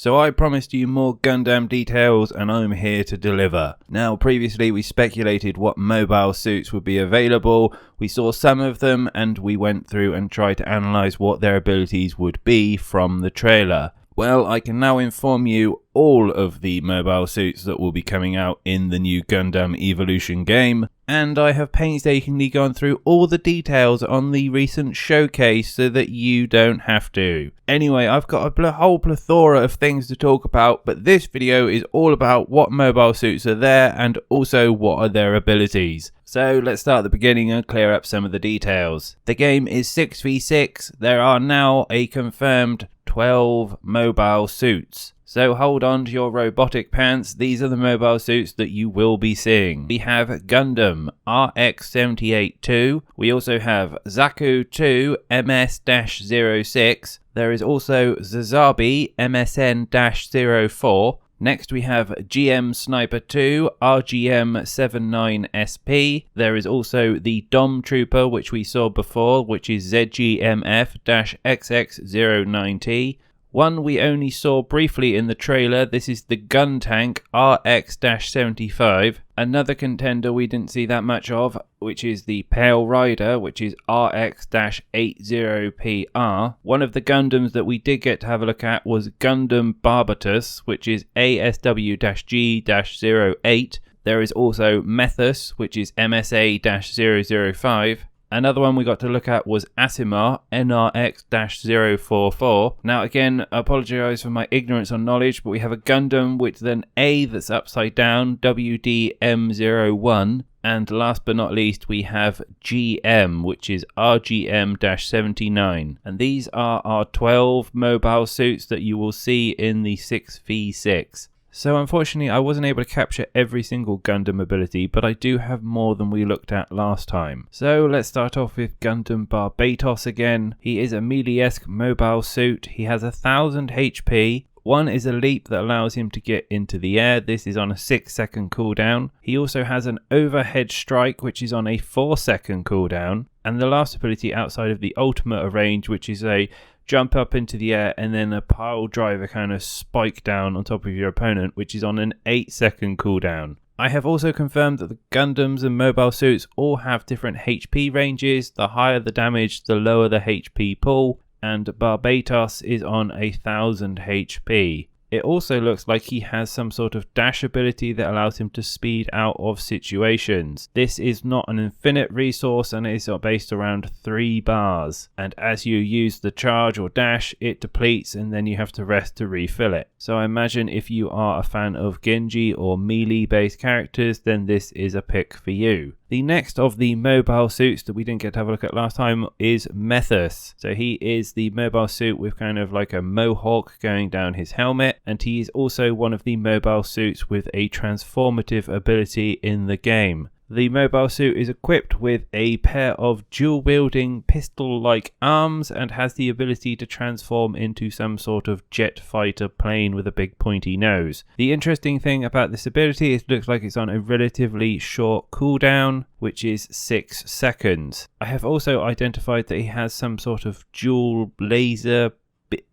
So I promised you more Gundam details and I'm here to deliver. Now previously we speculated what mobile suits would be available, we saw some of them and we went through and tried to analyse what their abilities would be from the trailer. Well, I can now inform you all of the mobile suits that will be coming out in the new Gundam Evolution game, and I have painstakingly gone through all the details on the recent showcase so that you don't have to. Anyway, I've got a whole plethora of things to talk about, but this video is all about what mobile suits are there and also what are their abilities. So let's start at the beginning and clear up some of the details. The game is 6v6, there are now a confirmed 12 mobile suits. So hold on to your robotic pants, these are the mobile suits that you will be seeing. We have Gundam RX-78-2, we also have Zaku 2 MS-06, there is also Sazabi MSN-04, next we have GM Sniper 2 RGM-79SP, there is also the Dom Trooper which we saw before, which is ZGMF-XX09T. One we only saw briefly in the trailer, this is the Gun Tank RX-75. Another contender we didn't see that much of, which is the Pale Rider, which is RX-80PR. One of the Gundams that we did get to have a look at was Gundam Barbatus, which is ASW-G-08. There is also Methus, which is MSA-005. Another one we got to look at was Asimar NRX-044. Now again, I apologise for my ignorance on knowledge, but we have a Gundam with an A that's upside down, WDM01. And last but not least, we have GM, which is RGM-79. And these are our 12 mobile suits that you will see in the 6v6. So unfortunately I wasn't able to capture every single Gundam ability, but I do have more than we looked at last time. So let's start off with Gundam Barbatos again. He is a melee-esque mobile suit. He has 1000 HP. One is a leap that allows him to get into the air. This is on a 6-second cooldown. He also has an overhead strike which is on a 4-second cooldown. And the last ability outside of the ultimate range, which is a jump up into the air and then a pile driver kind of spike down on top of your opponent, which is on an 8-second cooldown. I have also confirmed that the Gundams and mobile suits all have different HP ranges. The higher the damage, the lower the HP pool, and Barbatos is on 1000 HP. It also looks like he has some sort of dash ability that allows him to speed out of situations. This is not an infinite resource and it is based around 3 bars. And as you use the charge or dash, it depletes and then you have to rest to refill it. So I imagine if you are a fan of Genji or melee based characters, then this is a pick for you. The next of the mobile suits that we didn't get to have a look at last time is Methus. So he is the mobile suit with kind of like a mohawk going down his helmet, and he is also one of the mobile suits with a transformative ability in the game. The mobile suit is equipped with a pair of dual-wielding pistol-like arms and has the ability to transform into some sort of jet fighter plane with a big pointy nose. The interesting thing about this ability is it looks like it's on a relatively short cooldown, which is 6 seconds. I have also identified that he has some sort of dual laser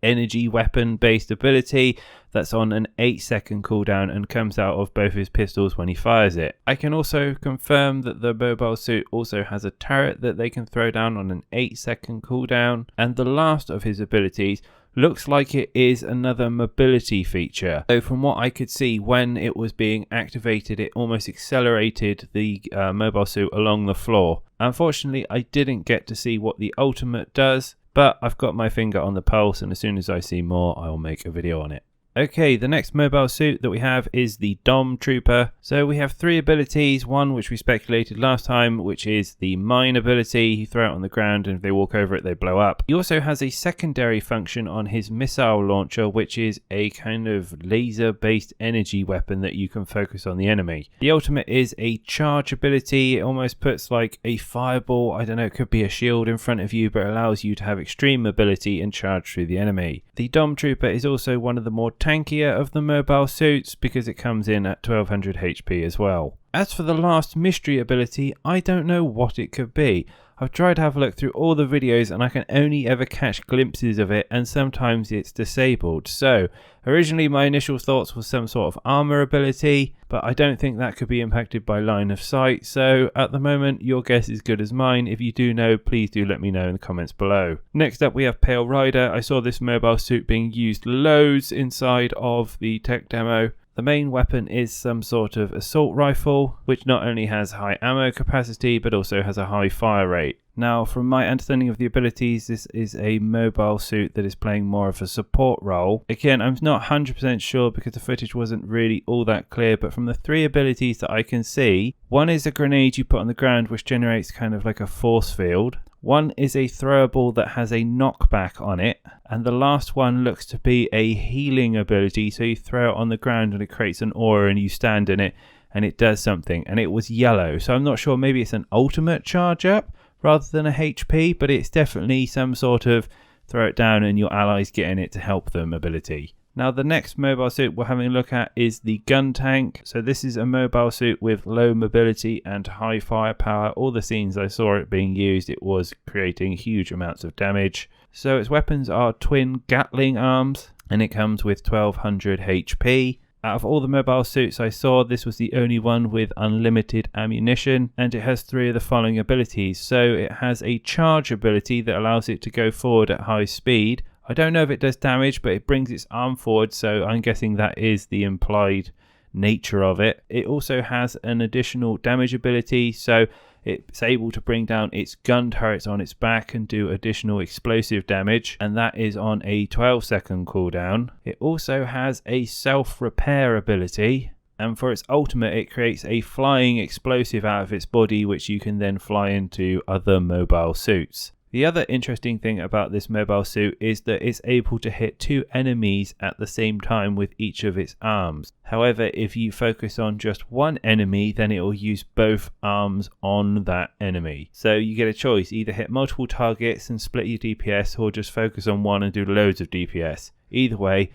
energy weapon based ability that's on an 8-second cooldown and comes out of both his pistols when he fires it. I can also confirm that the mobile suit also has a turret that they can throw down on an 8-second cooldown, and the last of his abilities looks like it is another mobility feature. So from what I could see, when it was being activated, it almost accelerated the mobile suit along the floor. Unfortunately, I didn't get to see what the ultimate does, but I've got my finger on the pulse, and as soon as I see more, I'll make a video on it. Okay, the next mobile suit that we have is the Dom Trooper. So we have 3 abilities, one which we speculated last time, which is the mine ability. You throw it on the ground and if they walk over it, they blow up. He also has a secondary function on his missile launcher, which is a kind of laser-based energy weapon that you can focus on the enemy. The ultimate is a charge ability. It almost puts like a fireball, I don't know, it could be a shield in front of you, but allows you to have extreme mobility and charge through the enemy. The Dom Trooper is also one of the more tankier of the mobile suits because it comes in at 1200 HP as well. As for the last mystery ability, I don't know what it could be. I've tried to have a look through all the videos and I can only ever catch glimpses of it, and sometimes it's disabled. So originally my initial thoughts was some sort of armor ability, but I don't think that could be impacted by line of sight. So at the moment your guess is good as mine. If you do know, please do let me know in the comments below. Next up we have Pale Rider. I saw this mobile suit being used loads inside of the tech demo. The main weapon is some sort of assault rifle, which not only has high ammo capacity, but also has a high fire rate. Now, from my understanding of the abilities, this is a mobile suit that is playing more of a support role. Again, I'm not 100% sure because the footage wasn't really all that clear, but from the 3 abilities that I can see, one is a grenade you put on the ground which generates kind of like a force field. One is a throwable that has a knockback on it, and the last one looks to be a healing ability, so you throw it on the ground and it creates an aura and you stand in it and it does something, and it was yellow, so I'm not sure, maybe it's an ultimate charge up rather than a HP, but it's definitely some sort of throw it down and your allies get in it to help them ability. Now the next mobile suit we're having a look at is the gun tank. So this is a mobile suit with low mobility and high firepower. All the scenes I saw it being used, it was creating huge amounts of damage. So its weapons are twin Gatling arms and it comes with 1200 HP. Out of all the mobile suits I saw, this was the only one with unlimited ammunition, and it has 3 of the following abilities. So it has a charge ability that allows it to go forward at high speed. I don't know if it does damage, but it brings its arm forward, so I'm guessing that is the implied nature of it. It also has an additional damage ability, so it's able to bring down its gun turrets on its back and do additional explosive damage, and that is on a 12-second cooldown. It also has a self-repair ability, and for its ultimate it creates a flying explosive out of its body which you can then fly into other mobile suits. The other interesting thing about this mobile suit is that it's able to hit 2 enemies at the same time with each of its arms. However, if you focus on just one enemy, then it will use both arms on that enemy. So you get a choice, either hit multiple targets and split your DPS, or just focus on one and do loads of DPS. Either way,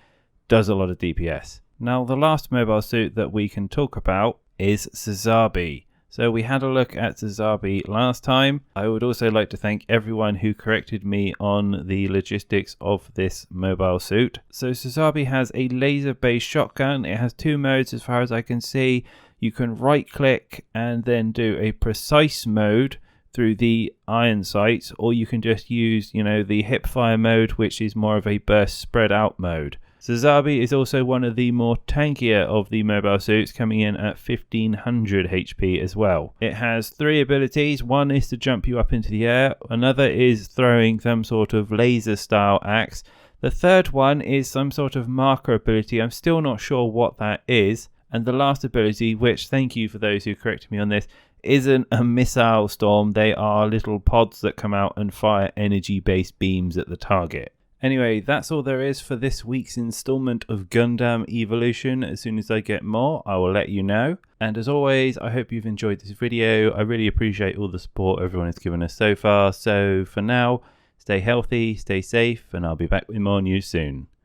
does a lot of DPS. Now the last mobile suit that we can talk about is Sazabi. So we had a look at Sazabi last time. I would also like to thank everyone who corrected me on the logistics of this mobile suit. So Sazabi has a laser-based shotgun. It has 2 modes as far as I can see. You can right-click and then do a precise mode through the iron sights, or you can just use, the hip-fire mode, which is more of a burst spread-out mode. Sazabi is also one of the more tankier of the mobile suits, coming in at 1500 HP as well. It has 3 abilities. One is to jump you up into the air. Another is throwing some sort of laser style axe. The third one is some sort of marker ability. I'm still not sure what that is. And the last ability, which thank you for those who corrected me on this, isn't a missile storm. They are little pods that come out and fire energy based beams at the target. Anyway, that's all there is for this week's installment of Gundam Evolution. As soon as I get more, I will let you know. And as always, I hope you've enjoyed this video. I really appreciate all the support everyone has given us so far. So for now, stay healthy, stay safe, and I'll be back with more news soon.